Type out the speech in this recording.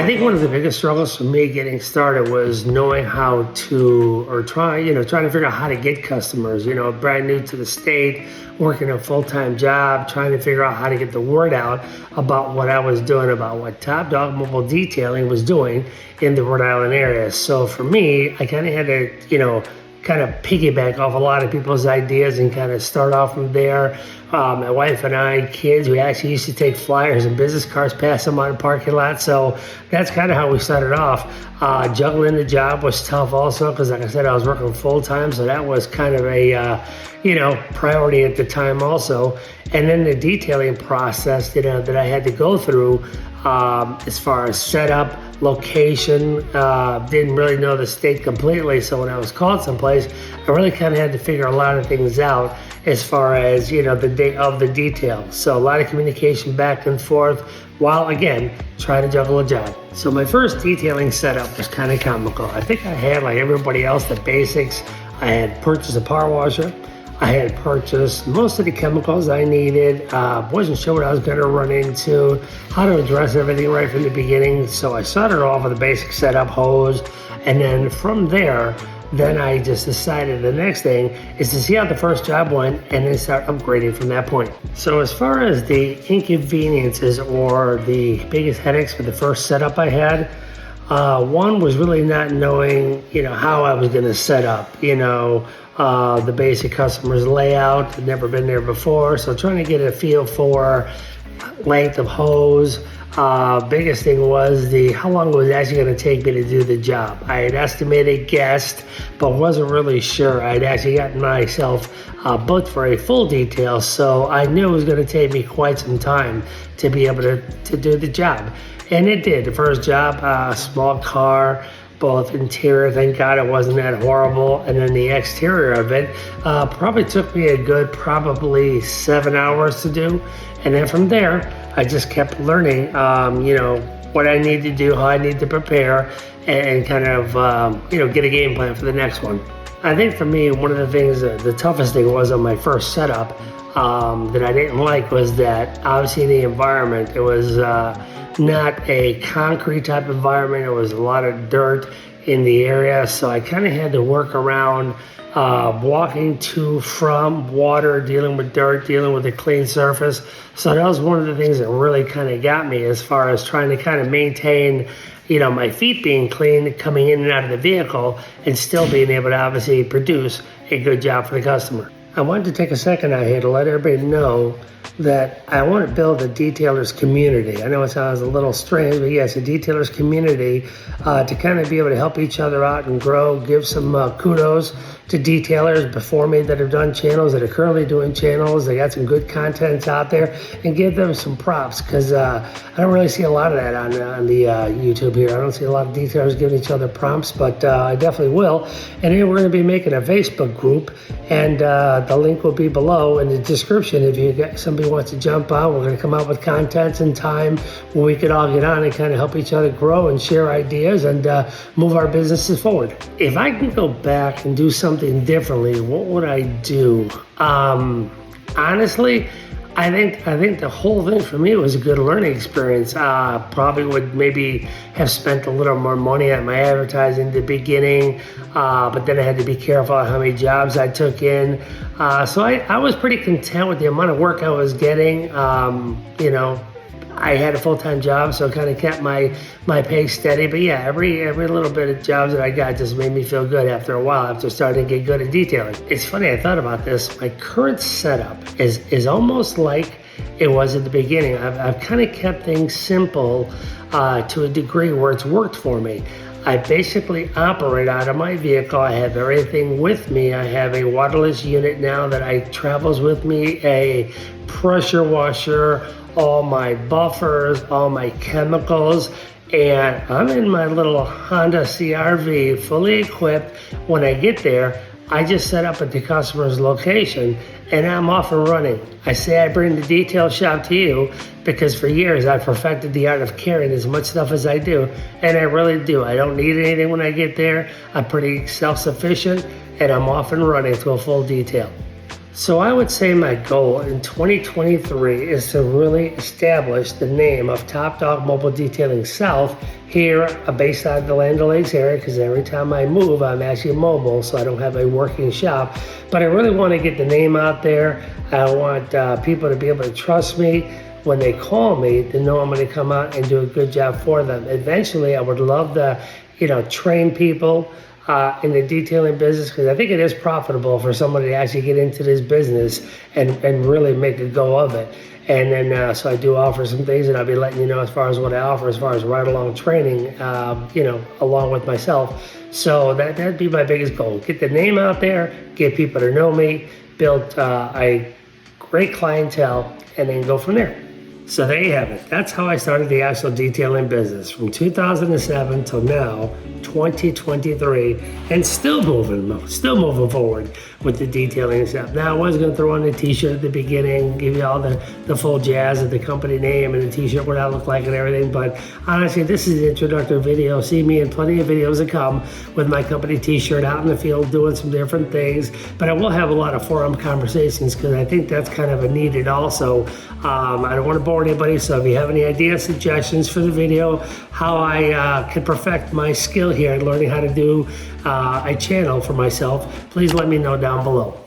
think one of the biggest struggles for me getting started was knowing how to, or trying to figure out how to get customers, brand new to the state, working a full-time job, trying to figure out how to get the word out about what I was doing, about what Top Dog Mobile Detailing was doing in the Rhode Island area. So for me, I kind of had to, kind of piggyback off a lot of people's ideas and kind of start off from there. My wife and I, kids, we actually used to take flyers and business cards, pass them on the parking lot. So that's kind of how we started off. Juggling the job was tough also because, like I said, I was working full time. So that was kind of a, priority at the time also. And then the detailing process, that I had to go through as far as setup, location, didn't really know the state completely. So when I was called someplace, I really kind of had to figure a lot of things out as far as, the day of the detail. So a lot of communication back and forth while, again, trying to juggle a job. So my first detailing setup was kind of comical. I think I had, like everybody else, the basics. I had purchased a power washer. I had purchased most of the chemicals I needed. Wasn't sure what I was going to run into, how to address everything right from the beginning. So I started off with a basic setup, hose, and then from there, then I just decided the next thing is to see how the first job went and then start upgrading from that point. So as far as the inconveniences or the biggest headaches for the first setup I had, one was really not knowing, how I was going to set up, the basic customer's layout. I'd never been there before, so trying to get a feel for length of hose. Biggest thing was how long it was actually going to take me to do the job. I had estimated, guessed, but wasn't really sure. I'd actually gotten myself booked for a full detail, so I knew it was going to take me quite some time to be able to do the job. And it did. The first job, small car, both interior, thank God it wasn't that horrible, and then the exterior of it probably took me a good 7 hours to do. And then from there, I just kept learning, what I need to do, how I need to prepare, and kind of, get a game plan for the next one. I think for me, one of the things, the toughest thing was on my first setup that I didn't like was that obviously the environment, it was not a concrete type environment. It was a lot of dirt in the area. So I kind of had to work around walking to, from water, dealing with dirt, dealing with a clean surface. So that was one of the things that really kind of got me as far as trying to kind of maintain, my feet being clean, coming in and out of the vehicle, and still being able to obviously produce a good job for the customer. I wanted to take a second out here to let everybody know that I want to build a detailers community. I know it sounds a little strange, but yes, a detailers community to kind of be able to help each other out and grow, give some kudos to detailers before me that have done channels, that are currently doing channels. They got some good content out there, and give them some props because I don't really see a lot of that on the YouTube here. I don't see a lot of detailers giving each other prompts, but I definitely will. And then we're going to be making a Facebook group, and the link will be below in the description. If somebody wants to jump on, we're going to come out with contents and time when we could all get on and kind of help each other grow and share ideas and move our businesses forward. If I can go back and do something differently, what would I do? Honestly, I think the whole thing for me was a good learning experience. Probably would maybe have spent a little more money on my advertising in the beginning, but then I had to be careful on how many jobs I took in. So I was pretty content with the amount of work I was getting. I had a full-time job, so it kind of kept my pay steady. But yeah, every little bit of jobs that I got just made me feel good after a while, after starting to get good at detailing. It's funny, I thought about this. My current setup is almost like it was at the beginning. I've kind of kept things simple to a degree where it's worked for me. I basically operate out of my vehicle. I have everything with me. I have a waterless unit now that travels with me, a pressure washer, all my buffers, all my chemicals, and I'm in my little Honda CR-V, fully equipped. When I get there, I just set up at the customer's location and I'm off and running. I say I bring the detail shop to you because for years I've perfected the art of carrying as much stuff as I do, and I really do. I don't need anything when I get there. I'm pretty self-sufficient and I'm off and running to a full detail. So I would say my goal in 2023 is to really establish the name of Top Dog Mobile Detailing South here based out of the Land O'Lakes area, because every time I move, I'm actually mobile, so I don't have a working shop. But I really want to get the name out there. I want people to be able to trust me when they call me, to know I'm going to come out and do a good job for them. Eventually, I would love to, train people in the detailing business, because I think it is profitable for somebody to actually get into this business and really make a go of it. And then, so I do offer some things, and I'll be letting you know as far as what I offer, as far as ride-along training, along with myself. So that'd be my biggest goal. Get the name out there, get people to know me, build a great clientele, and then go from there. So there you have it. That's how I started the actual detailing business from 2007 till now, 2023, and still moving forward with the detailing stuff. Now, I was going to throw on the t-shirt at the beginning, give you all the full jazz of the company name and the t-shirt, what I look like and everything, but honestly, this is the introductory video. See me in plenty of videos to come with my company t-shirt out in the field doing some different things, but I will have a lot of forum conversations, because I think that's kind of a needed also. I don't want to bore anybody, so if you have any ideas, suggestions for the video, how I can perfect my skill here in learning how to do a channel for myself, please let me know down below.